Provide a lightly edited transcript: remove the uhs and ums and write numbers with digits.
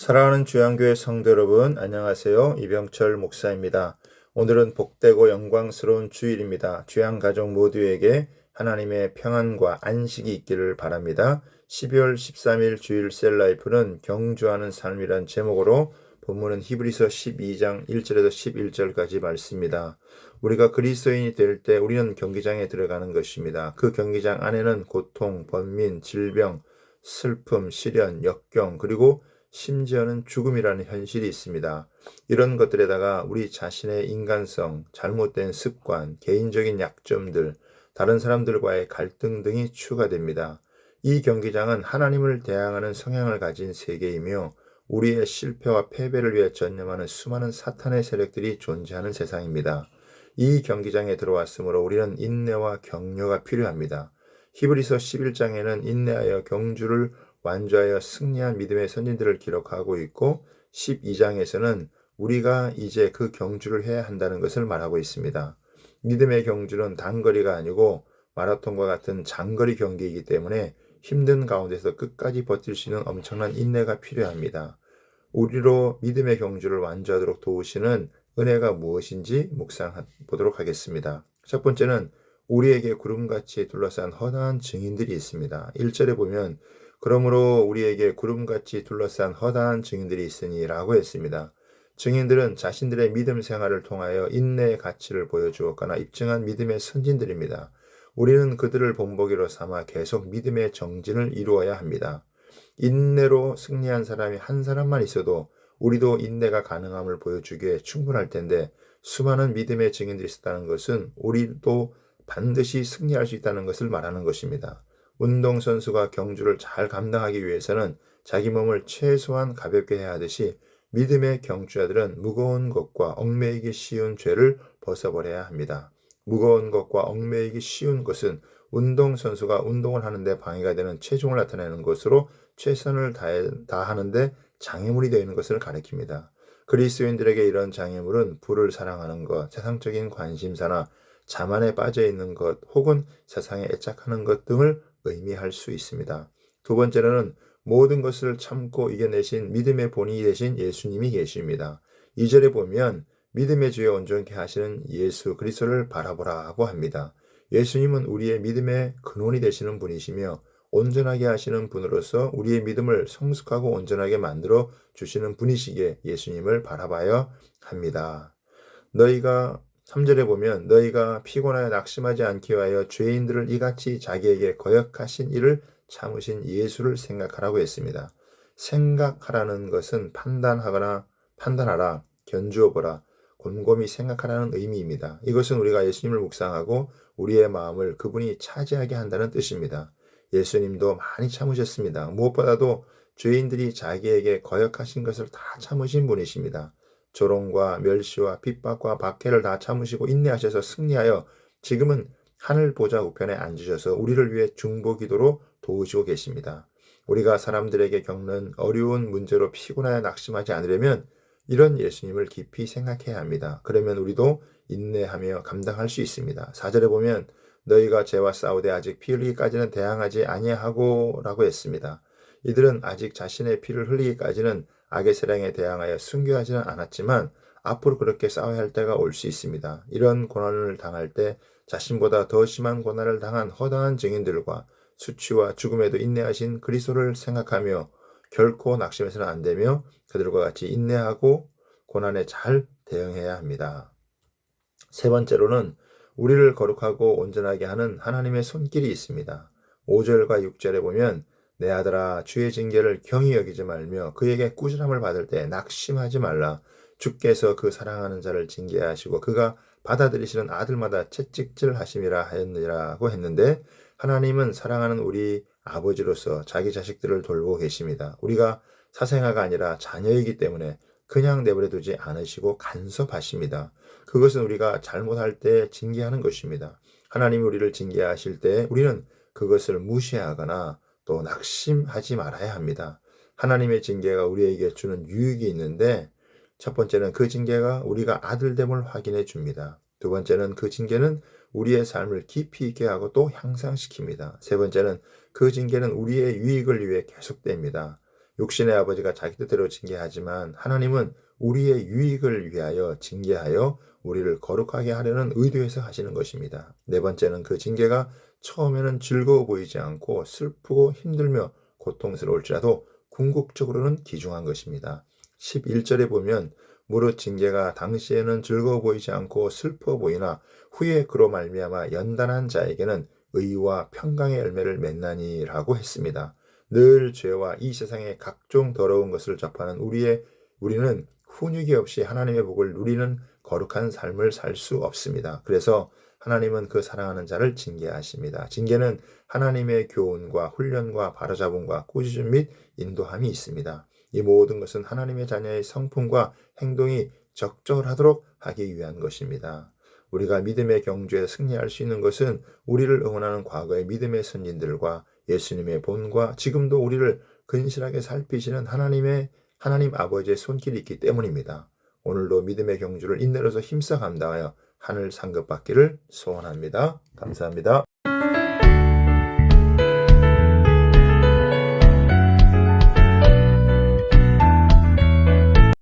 사랑하는 주양교회 성도 여러분, 안녕하세요. 이병철 목사입니다. 오늘은 복되고 영광스러운 주일입니다. 주양 가족 모두에게 하나님의 평안과 안식이 있기를 바랍니다. 12월 13일 주일 셀라이프는 경주하는 삶이란 제목으로 본문은 히브리서 12장 1절에서 11절까지 말씀입니다. 우리가 그리스도인이 될 때 우리는 경기장에 들어가는 것입니다. 그 경기장 안에는 고통, 번민, 질병, 슬픔, 시련, 역경, 그리고 심지어는 죽음이라는 현실이 있습니다. 이런 것들에다가 우리 자신의 인간성, 잘못된 습관, 개인적인 약점들, 다른 사람들과의 갈등 등이 추가됩니다. 이 경기장은 하나님을 대항하는 성향을 가진 세계이며 우리의 실패와 패배를 위해 전념하는 수많은 사탄의 세력들이 존재하는 세상입니다. 이 경기장에 들어왔으므로 우리는 인내와 격려가 필요합니다. 히브리서 11장에는 인내하여 경주를 완주하여 승리한 믿음의 선진들을 기록하고 있고 12장에서는 우리가 이제 그 경주를 해야 한다는 것을 말하고 있습니다. 믿음의 경주는 단거리가 아니고 마라톤과 같은 장거리 경기이기 때문에 힘든 가운데서 끝까지 버틸 수 있는 엄청난 인내가 필요합니다. 우리로 믿음의 경주를 완주하도록 도우시는 은혜가 무엇인지 묵상해 보도록 하겠습니다. 첫 번째는 우리에게 구름같이 둘러싼 허다한 증인들이 있습니다. 1절에 보면 그러므로 우리에게 구름같이 둘러싼 허다한 증인들이 있으니 라고 했습니다. 증인들은 자신들의 믿음 생활을 통하여 인내의 가치를 보여주었거나 입증한 믿음의 선진들입니다. 우리는 그들을 본보기로 삼아 계속 믿음의 정진을 이루어야 합니다. 인내로 승리한 사람이 한 사람만 있어도 우리도 인내가 가능함을 보여주기에 충분할 텐데 수많은 믿음의 증인들이 있었다는 것은 우리도 반드시 승리할 수 있다는 것을 말하는 것입니다. 운동선수가 경주를 잘 감당하기 위해서는 자기 몸을 최소한 가볍게 해야 하듯이 믿음의 경주자들은 무거운 것과 얽매이기 쉬운 죄를 벗어버려야 합니다. 무거운 것과 얽매이기 쉬운 것은 운동선수가 운동을 하는데 방해가 되는 체중을 나타내는 것으로 최선을 다하는데 장애물이 되어 있는 것을 가리킵니다. 그리스도인들에게 이런 장애물은 부를 사랑하는 것, 세상적인 관심사나 자만에 빠져 있는 것, 혹은 세상에 애착하는 것 등을 의미할 수 있습니다. 두 번째로는 모든 것을 참고 이겨내신 믿음의 본인이 되신 예수님이 계십니다. 2절에 보면 믿음의 주에 온전케 하시는 예수 그리스도를 바라보라고 합니다. 예수님은 우리의 믿음의 근원이 되시는 분이시며 온전하게 하시는 분으로서 우리의 믿음을 성숙하고 온전하게 만들어 주시는 분이시기에 예수님을 바라봐야 합니다. 3절에 보면 너희가 피곤하여 낙심하지 않기 위하여 죄인들을 이같이 자기에게 거역하신 이를 참으신 예수를 생각하라고 했습니다. 생각하라는 것은 판단하라, 견주어보라, 곰곰이 생각하라는 의미입니다. 이것은 우리가 예수님을 묵상하고 우리의 마음을 그분이 차지하게 한다는 뜻입니다. 예수님도 많이 참으셨습니다. 무엇보다도 죄인들이 자기에게 거역하신 것을 다 참으신 분이십니다. 조롱과 멸시와 핍박과 박해를 다 참으시고 인내하셔서 승리하여 지금은 하늘 보좌 우편에 앉으셔서 우리를 위해 중보기도로 도우시고 계십니다. 우리가 사람들에게 겪는 어려운 문제로 피곤하여 낙심하지 않으려면 이런 예수님을 깊이 생각해야 합니다. 그러면 우리도 인내하며 감당할 수 있습니다. 4절에 보면 너희가 죄와 싸우되 아직 피 흘리기까지는 대항하지 아니하고 라고 했습니다. 이들은 아직 자신의 피를 흘리기까지는 악의 세력에 대항하여 순교하지는 않았지만 앞으로 그렇게 싸워야 할 때가 올 수 있습니다. 이런 고난을 당할 때 자신보다 더 심한 고난을 당한 허다한 증인들과 수치와 죽음에도 인내하신 그리스도를 생각하며 결코 낙심해서는 안 되며 그들과 같이 인내하고 고난에 잘 대응해야 합니다. 세 번째로는 우리를 거룩하고 온전하게 하는 하나님의 손길이 있습니다. 5절과 6절에 보면 내 아들아 주의 징계를 경히 여기지 말며 그에게 꾸지람을 받을 때 낙심하지 말라. 주께서 그 사랑하는 자를 징계하시고 그가 받아들이시는 아들마다 채찍질하심이라 하였느라고 했는데 하나님은 사랑하는 우리 아버지로서 자기 자식들을 돌보고 계십니다. 우리가 사생아가 아니라 자녀이기 때문에 그냥 내버려 두지 않으시고 간섭하십니다. 그것은 우리가 잘못할 때 징계하는 것입니다. 하나님이 우리를 징계하실 때 우리는 그것을 무시하거나 또 낙심하지 말아야 합니다. 하나님의 징계가 우리에게 주는 유익이 있는데 첫 번째는 그 징계가 우리가 아들됨을 확인해 줍니다. 두 번째는 그 징계는 우리의 삶을 깊이 있게 하고 또 향상시킵니다. 세 번째는 그 징계는 우리의 유익을 위해 계속됩니다. 육신의 아버지가 자기 뜻대로 징계하지만 하나님은 우리의 유익을 위하여 징계하여 우리를 거룩하게 하려는 의도에서 하시는 것입니다. 네 번째는 그 징계가 처음에는 즐거워 보이지 않고 슬프고 힘들며 고통스러울지라도 궁극적으로는 귀중한 것입니다. 11절에 보면 무릇 징계가 당시에는 즐거워 보이지 않고 슬퍼 보이나 후에 그로 말미암아 연단한 자에게는 의와 평강의 열매를 맺나니라고 했습니다. 늘 죄와 이 세상의 각종 더러운 것을 접하는 우리는 훈육이 없이 하나님의 복을 누리는 거룩한 삶을 살 수 없습니다. 그래서 하나님은 그 사랑하는 자를 징계하십니다. 징계는 하나님의 교훈과 훈련과 바로잡음과 꾸짖음 및 인도함이 있습니다. 이 모든 것은 하나님의 자녀의 성품과 행동이 적절하도록 하기 위한 것입니다. 우리가 믿음의 경주에 승리할 수 있는 것은 우리를 응원하는 과거의 믿음의 선진들과 예수님의 본과 지금도 우리를 근실하게 살피시는 하나님 아버지의 손길이 있기 때문입니다. 오늘도 믿음의 경주를 인내로서 힘써 감당하여 하늘 상급 받기를 소원합니다. 감사합니다.